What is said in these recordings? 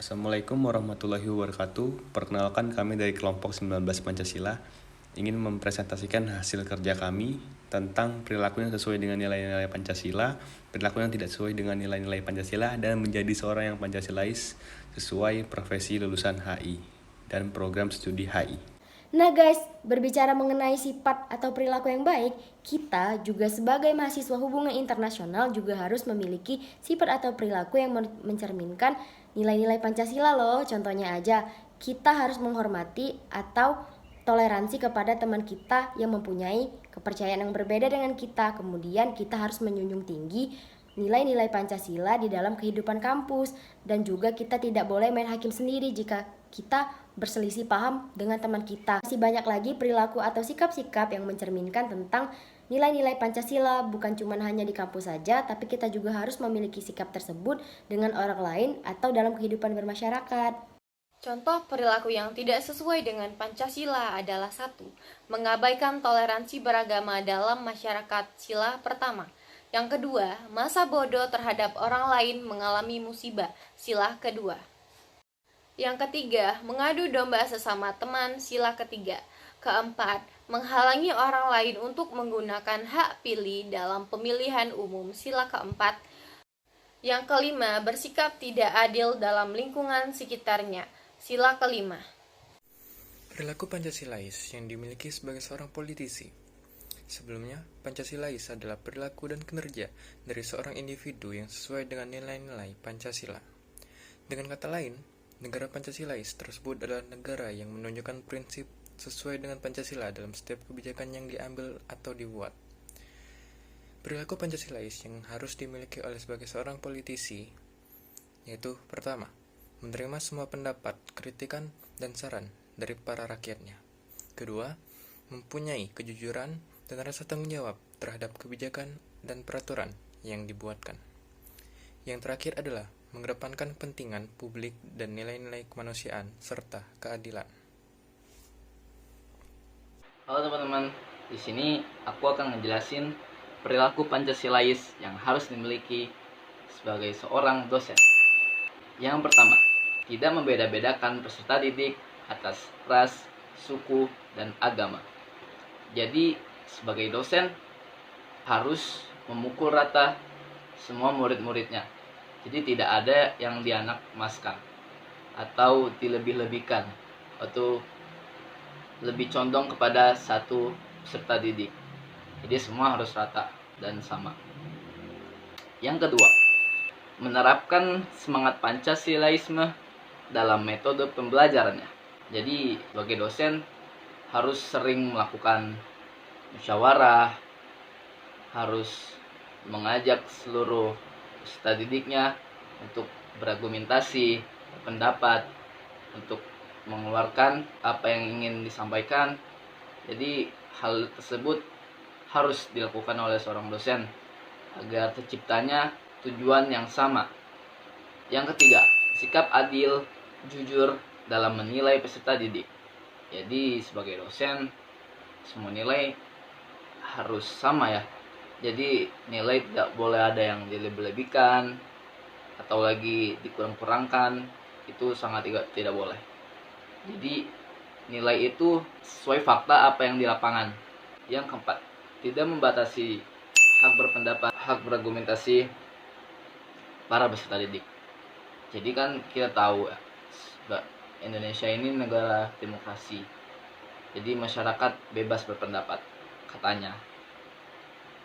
Assalamualaikum warahmatullahi wabarakatuh. Perkenalkan, kami dari kelompok 19 Pancasila ingin mempresentasikan hasil kerja kami tentang perilaku yang sesuai dengan nilai-nilai Pancasila, perilaku yang tidak sesuai dengan nilai-nilai Pancasila, dan menjadi seorang yang Pancasilais sesuai profesi lulusan HI dan program studi HI. Nah guys, berbicara mengenai sifat atau perilaku yang baik, kita juga sebagai mahasiswa hubungan internasional juga harus memiliki sifat atau perilaku yang mencerminkan nilai-nilai Pancasila loh. Contohnya aja, kita harus menghormati atau toleransi kepada teman kita yang mempunyai kepercayaan yang berbeda dengan kita. Kemudian kita harus menjunjung tinggi nilai-nilai Pancasila di dalam kehidupan kampus. Dan juga kita tidak boleh main hakim sendiri jika kita berselisih paham dengan teman kita. Masih banyak lagi perilaku atau sikap-sikap yang mencerminkan tentang nilai-nilai Pancasila, bukan cuma hanya di kampus saja, tapi kita juga harus memiliki sikap tersebut dengan orang lain atau dalam kehidupan bermasyarakat. Contoh perilaku yang tidak sesuai dengan Pancasila adalah 1. Mengabaikan toleransi beragama dalam masyarakat sila pertama. Yang kedua, masa bodoh terhadap orang lain mengalami musibah sila kedua. Yang ketiga, mengadu domba sesama teman sila ketiga. Keempat, menghalangi orang lain untuk menggunakan hak pilih dalam pemilihan umum sila keempat. Yang kelima, bersikap tidak adil dalam lingkungan sekitarnya sila kelima. Perilaku Pancasilais yang dimiliki sebagai seorang politisi. Sebelumnya, Pancasilais adalah perilaku dan kinerja dari seorang individu yang sesuai dengan nilai-nilai Pancasila. Dengan kata lain, negara Pancasilais tersebut adalah negara yang menunjukkan prinsip sesuai dengan Pancasila dalam setiap kebijakan yang diambil atau dibuat. Perilaku Pancasilais yang harus dimiliki oleh sebagai seorang politisi, yaitu pertama, menerima semua pendapat, kritikan, dan saran dari para rakyatnya. Kedua, mempunyai kejujuran dan rasa tanggung jawab terhadap kebijakan dan peraturan yang dibuatkan. Yang terakhir adalah mengedepankan kepentingan publik dan nilai-nilai kemanusiaan serta keadilan. Halo teman-teman, di sini aku akan ngejelasin perilaku Pancasilais yang harus dimiliki sebagai seorang dosen. Yang pertama, tidak membeda-bedakan peserta didik atas ras, suku, dan agama. Jadi, sebagai dosen harus memukul rata semua murid-muridnya. Jadi tidak ada yang dianak-emaskan atau dilebih-lebihkan atau lebih condong kepada satu peserta didik. Jadi semua harus rata dan sama. Yang kedua, menerapkan semangat Pancasilaisme dalam metode pembelajarannya. Jadi sebagai dosen harus sering melakukan musyawarah, harus mengajak seluruh peserta didiknya untuk berargumentasi, berpendapat, untuk mengeluarkan apa yang ingin disampaikan. Jadi hal tersebut harus dilakukan oleh seorang dosen agar terciptanya tujuan yang sama. Yang ketiga, sikap adil, jujur dalam menilai peserta didik. Jadi sebagai dosen semua nilai harus sama ya. Jadi nilai tidak boleh ada yang dilebih-lebihkan atau lagi dikurang-kurangkan, itu sangat tidak boleh. Jadi nilai itu sesuai fakta apa yang di lapangan. Yang keempat, tidak membatasi hak berpendapat, hak berargumentasi para peserta didik. Jadi kan kita tahu Indonesia ini negara demokrasi. Jadi masyarakat bebas berpendapat katanya.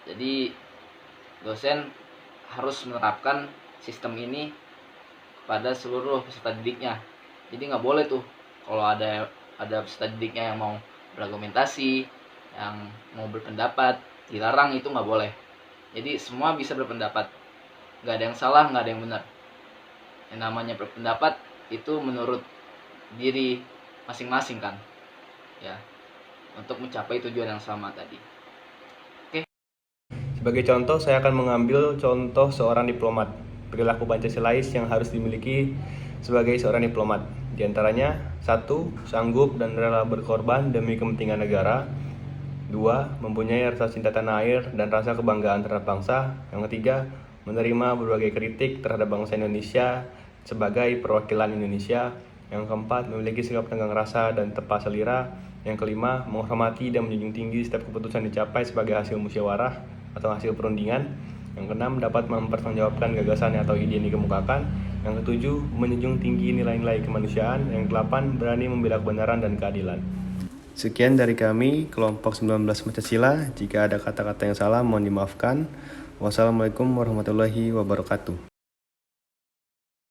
Jadi dosen harus menerapkan sistem ini pada seluruh peserta didiknya. Jadi nggak boleh tuh kalau ada peserta didiknya yang mau berargumentasi, yang mau berpendapat, dilarang, itu nggak boleh. Jadi semua bisa berpendapat, nggak ada yang salah, nggak ada yang benar. Yang namanya berpendapat itu menurut diri masing-masing kan, ya, untuk mencapai tujuan yang sama tadi. Sebagai contoh, saya akan mengambil contoh seorang diplomat. Perilaku Pancasilais yang harus dimiliki sebagai seorang diplomat. Di antaranya, 1. Sanggup dan rela berkorban demi kepentingan negara. 2. Mempunyai rasa cinta tanah air dan rasa kebanggaan terhadap bangsa. Yang ketiga, menerima berbagai kritik terhadap bangsa Indonesia sebagai perwakilan Indonesia. Yang keempat, memiliki sikap tenggang rasa dan tepat selera. Yang kelima, menghormati dan menjunjung tinggi setiap keputusan dicapai sebagai hasil musyawarah atau hasil perundingan. Yang keenam, dapat mempertanggungjawabkan gagasan atau ide yang dikemukakan. Yang ketujuh, menjunjung tinggi nilai-nilai kemanusiaan. Yang kedelapan, berani membela kebenaran dan keadilan. Sekian dari kami, kelompok 19 Pancasila. Jika ada kata-kata yang salah, mohon dimaafkan. Wassalamualaikum warahmatullahi wabarakatuh.